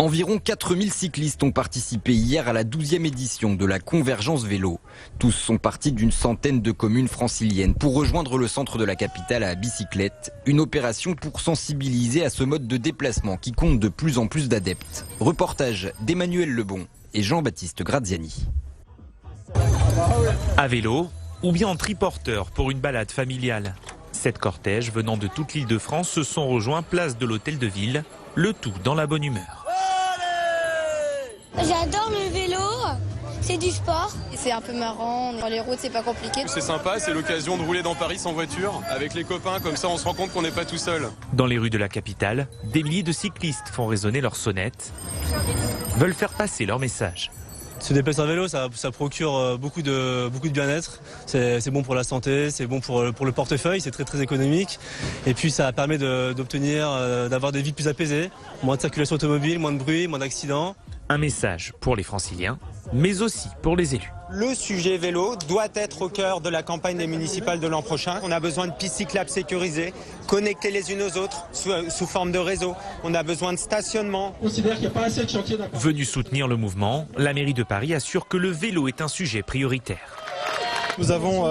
Environ 4000 cyclistes ont participé hier à la 12e édition de la Convergence Vélo. Tous sont partis d'une centaine de communes franciliennes pour rejoindre le centre de la capitale à bicyclette. Une opération pour sensibiliser à ce mode de déplacement qui compte de plus en plus d'adeptes. Reportage d'Emmanuel Lebon et Jean-Baptiste Graziani. À vélo ou bien en triporteur pour une balade familiale. 7 cortèges venant de toute l'Île-de-France se sont rejoints place de l'Hôtel de Ville, le tout dans la bonne humeur. J'adore le vélo, c'est du sport. C'est un peu marrant, sur les routes c'est pas compliqué. C'est sympa, c'est l'occasion de rouler dans Paris sans voiture, avec les copains, comme ça on se rend compte qu'on n'est pas tout seul. Dans les rues de la capitale, des milliers de cyclistes font résonner leurs sonnettes, veulent faire passer leur message. Se déplacer en vélo, ça procure beaucoup de bien-être. C'est bon pour la santé, c'est bon pour le portefeuille, c'est très économique. Et puis ça permet d'avoir des vies plus apaisées, moins de circulation automobile, moins de bruit, moins d'accidents. Un message pour les franciliens, mais aussi pour les élus. Le sujet vélo doit être au cœur de la campagne des municipales de l'an prochain. On a besoin de pistes cyclables sécurisées, connectées les unes aux autres, sous forme de réseau. On a besoin de stationnement. Venu soutenir le mouvement, la mairie de Paris assure que le vélo est un sujet prioritaire. Nous avons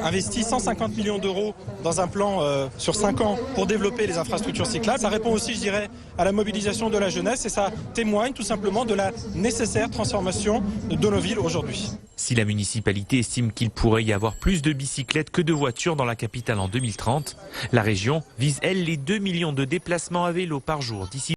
investi 150 millions d'euros dans un plan sur 5 ans pour développer les infrastructures cyclables. Ça répond aussi, je dirais, à la mobilisation de la jeunesse et ça témoigne tout simplement de la nécessaire transformation de nos villes aujourd'hui. Si la municipalité estime qu'il pourrait y avoir plus de bicyclettes que de voitures dans la capitale en 2030, la région vise, elle, les 2 millions de déplacements à vélo par jour d'ici